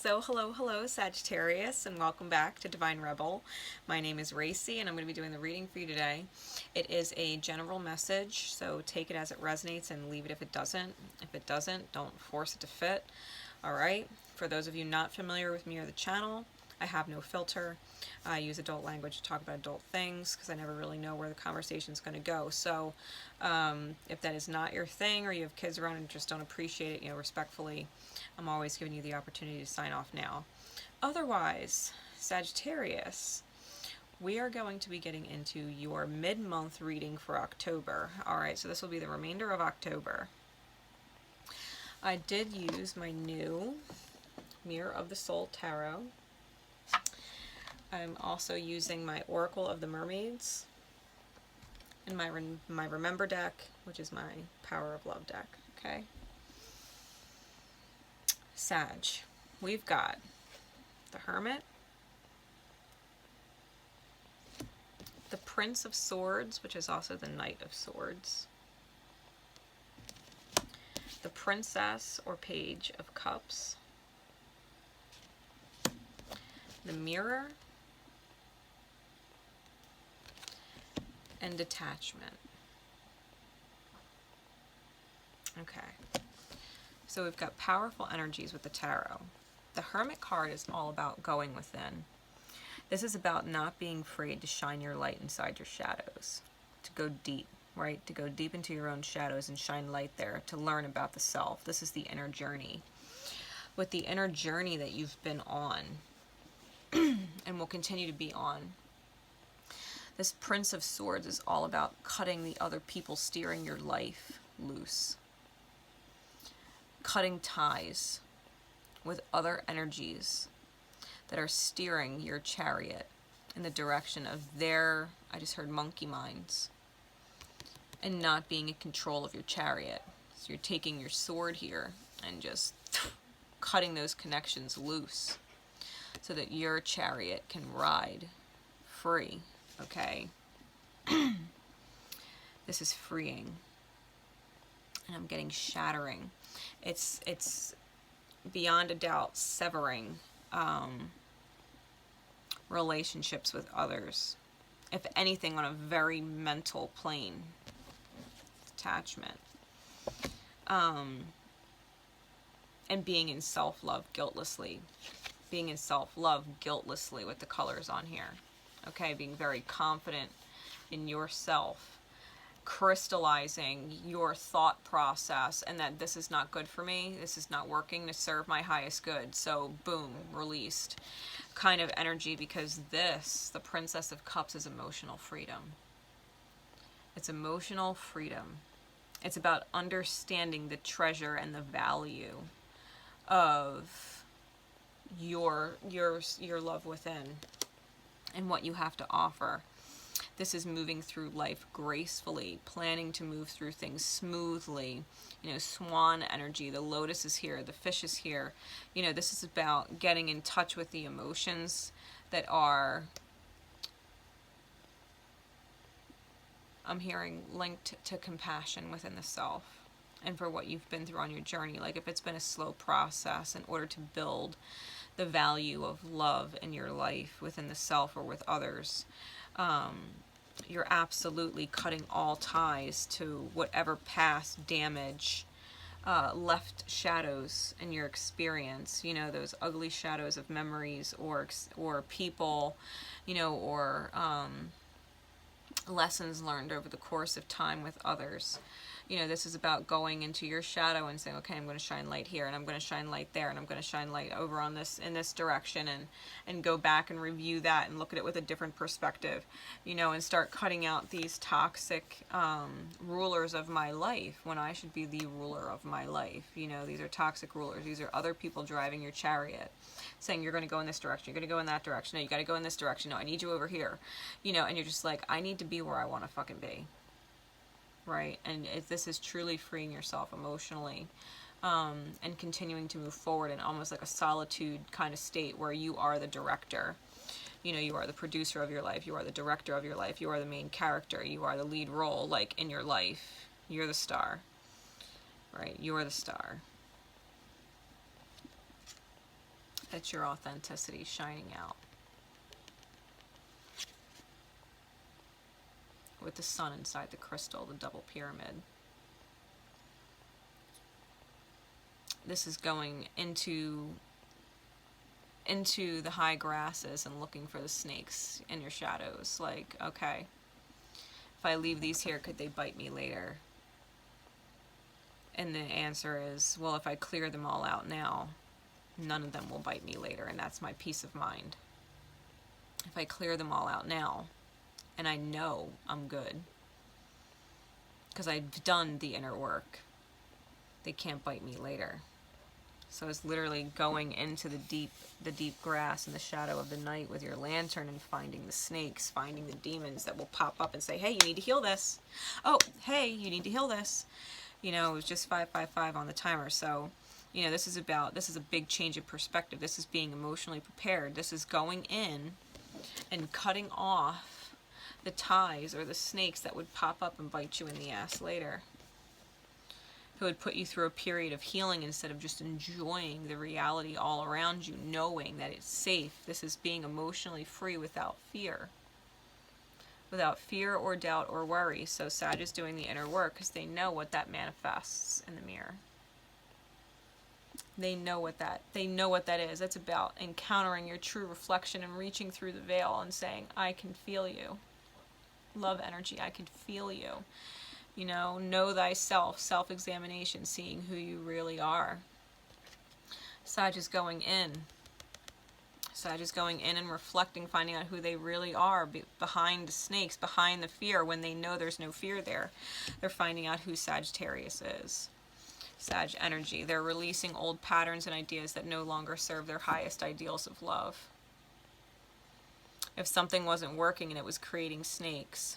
So hello Sagittarius, and welcome back to Divine Rebel. My name is Racey, and I'm going to be doing the reading for you today. It is a general message, so take it as it resonates and leave it if it doesn't. If it doesn't, don't force it to fit. Alright, for those of you not familiar with me or the channel, I have no filter. I use adult language to talk about adult things because I never really know where the conversation is going to go. So if that is not your thing, or you have kids around and just don't appreciate it, respectfully, I'm always giving you the opportunity to sign off now. Otherwise, Sagittarius, we are going to be getting into your mid-month reading for October. Alright, so this will be the remainder of October. I did use my new Mirror of the Soul Tarot. I'm also using my Oracle of the Mermaids and my Remember deck, which is my Power of Love deck. Okay. Sag, we've got the Hermit, the Prince of Swords, which is also the Knight of Swords, the Princess or Page of Cups, the Mirror, and Detachment. Okay. So we've got powerful energies with the tarot. The Hermit card is all about going within. This is about not being afraid to shine your light inside your shadows, to go deep, right? To go deep into your own shadows and shine light there, to learn about the self. This is the inner journey. With the inner journey that you've been on and will continue to be on, this Prince of Swords is all about cutting the other people steering your life loose. Cutting ties with other energies that are steering your chariot in the direction of their, I just heard, monkey minds, and not being in control of your chariot. So you're taking your sword here and just cutting those connections loose so that your chariot can ride free. Okay? This is freeing. And I'm getting shattering. It's beyond a doubt severing relationships with others. If anything, on a very mental plane. Attachment. And being in self-love guiltlessly. Being in self-love guiltlessly with the colors on here. Okay, being very confident in yourself, crystallizing your thought process, and that this is not good for me, this is not working to serve my highest good, so boom, released kind of energy, because this, the Princess of Cups, is emotional freedom. It's emotional freedom. It's about understanding the treasure and the value of your love within and what you have to offer. This is moving through life gracefully, planning to move through things smoothly. Swan energy, the lotus is here, the fish is here. This is about getting in touch with the emotions that are, I'm hearing, linked to compassion within the self and for what you've been through on your journey. Like if it's been a slow process, in order to build the value of love in your life within the self or with others, you're absolutely cutting all ties to whatever past damage left shadows in your experience, those ugly shadows of memories or people, or lessons learned over the course of time with others. This is about going into your shadow and saying, okay, I'm going to shine light here, and I'm going to shine light there, and I'm going to shine light over on this, in this direction, and go back and review that and look at it with a different perspective, and start cutting out these toxic rulers of my life when I should be the ruler of my life. These are toxic rulers. These are other people driving your chariot, saying you're going to go in this direction, you're going to go in that direction, no, you got to go in this direction, no, I need you over here, and you're just like, I need to be where I want to fucking be. Right? And if this is truly freeing yourself emotionally, and continuing to move forward in almost like a solitude kind of state where you are the director. You are the producer of your life, you are the director of your life, you are the main character, you are the lead role, like, in your life. You're the star. Right? You are the star. It's your authenticity shining out. With the sun inside the crystal, the double pyramid. This is going into the high grasses and looking for the snakes in your shadows. Like, okay, if I leave these here, could they bite me later? And the answer is, well, if I clear them all out now, none of them will bite me later, and that's my peace of mind. If I clear them all out now, and I know I'm good, because I've done the inner work, they can't bite me later. So it's literally going into the deep grass in the shadow of the night with your lantern and finding the snakes, finding the demons that will pop up and say, hey, you need to heal this. Oh, hey, you need to heal this. You know, it was just 555 on the timer. So, you know, this is a big change of perspective. This is being emotionally prepared. This is going in and cutting off the ties or the snakes that would pop up and bite you in the ass later. Who would put you through a period of healing instead of just enjoying the reality all around you, knowing that it's safe. This is being emotionally free without fear. Without fear or doubt or worry. So Sag is doing the inner work because they know what that manifests in the mirror. They know what that is. It's about encountering your true reflection and reaching through the veil and saying, I can feel you. Love energy, I can feel you. You know thyself, self-examination, seeing who you really are. Sag is going in. Sag is going in and reflecting, finding out who they really are behind the snakes, behind the fear, when they know there's no fear there. They're finding out who Sagittarius is. Sag energy. They're releasing old patterns and ideas that no longer serve their highest ideals of love. If something wasn't working and it was creating snakes,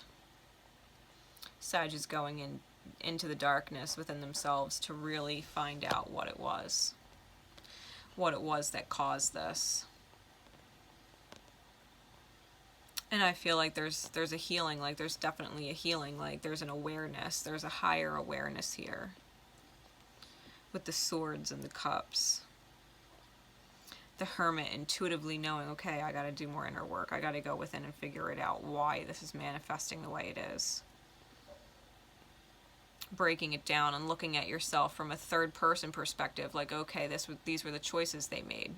Sag is going into the darkness within themselves to really find out what it was that caused this. And I feel like there's a healing, like there's definitely a healing, like there's an awareness, there's a higher awareness here with the swords and the cups. The hermit intuitively knowing, okay, I got to do more inner work. I got to go within and figure it out, why this is manifesting the way it is. Breaking it down and looking at yourself from a third person perspective, like, okay, these were the choices they made.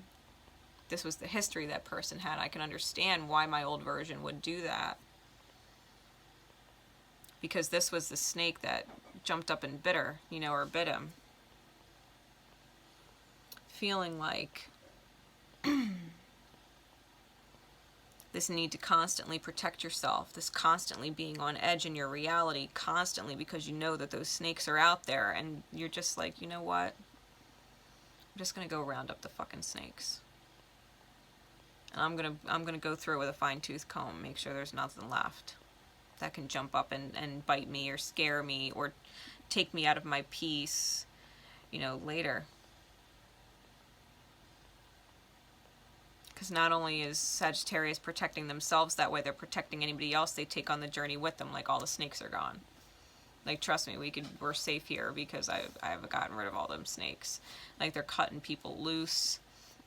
This was the history that person had. I can understand why my old version would do that. Because this was the snake that jumped up and bit her, or bit him. Feeling like this need to constantly protect yourself, this constantly being on edge in your reality, constantly, because you know that those snakes are out there, and you're just like, you know what? I'm just gonna go round up the fucking snakes. And I'm gonna go through it with a fine-tooth comb, make sure there's nothing left that can jump up and bite me or scare me or take me out of my peace, later. Because not only is Sagittarius protecting themselves that way, they're protecting anybody else they take on the journey with them, like all the snakes are gone. Like, trust me, we're safe here because I've gotten rid of all them snakes. Like, they're cutting people loose.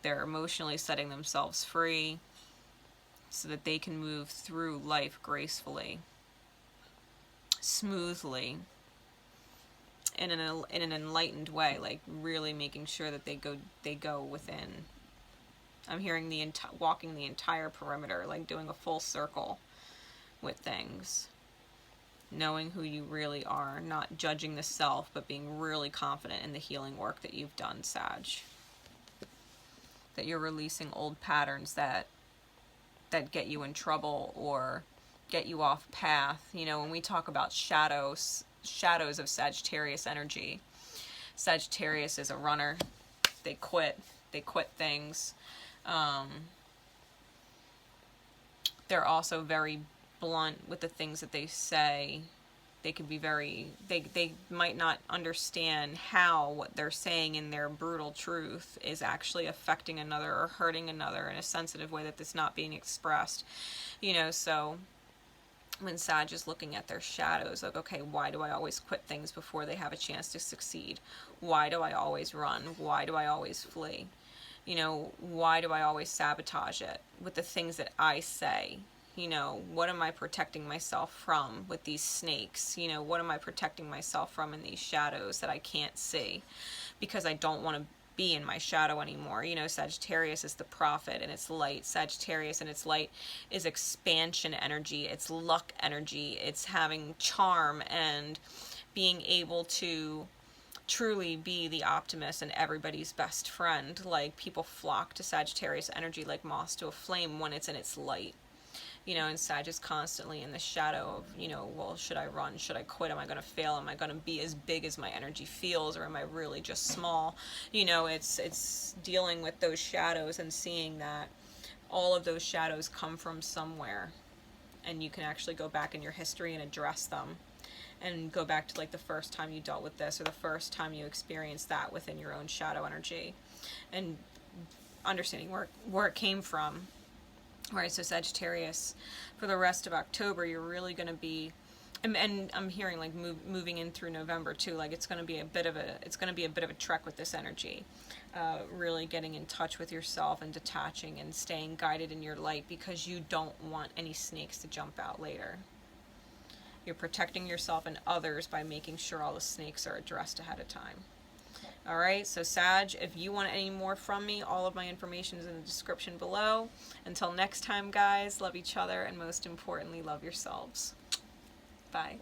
They're emotionally setting themselves free so that they can move through life gracefully, smoothly, in an enlightened way, like really making sure that they go within. I'm hearing walking the entire perimeter, like doing a full circle with things. Knowing who you really are, not judging the self, but being really confident in the healing work that you've done, Sag. That you're releasing old patterns that get you in trouble or get you off path. When we talk about shadows of Sagittarius energy, Sagittarius is a runner. They quit things. They're also very blunt with the things that they say. They could be they might not understand how what they're saying in their brutal truth is actually affecting another or hurting another in a sensitive way that's not being expressed. So when Sag is looking at their shadows, like, okay, why do I always quit things before they have a chance to succeed? Why do I always run? Why do I always flee? You know, why do I always sabotage it with the things that I say? You know, what am I protecting myself from with these snakes? You know, what am I protecting myself from in these shadows that I can't see? Because I don't want to be in my shadow anymore. You know, Sagittarius is the prophet and it's light. Sagittarius and its light is expansion energy. It's luck energy. It's having charm and being able to truly be the optimist and everybody's best friend. Like, people flock to Sagittarius energy like moths to a flame when it's in its light. You know, and Sag is constantly in the shadow of, you know, well, should I run? Should I quit? Am I going to fail? Am I going to be as big as my energy feels, or am I really just small? You know, it's dealing with those shadows and seeing that all of those shadows come from somewhere, and you can actually go back in your history and address them, and go back to like the first time you dealt with this, or the first time you experienced that within your own shadow energy, and understanding where it came from. Alright, so Sagittarius, for the rest of October, you're really going to be, and I'm hearing like moving in through November too. Like, it's going to be a bit of a trek with this energy. Really getting in touch with yourself and detaching and staying guided in your light, because you don't want any snakes to jump out later. You're protecting yourself and others by making sure all the snakes are addressed ahead of time. Alright, so Sag, if you want any more from me, all of my information is in the description below. Until next time, guys, love each other, and most importantly, love yourselves. Bye.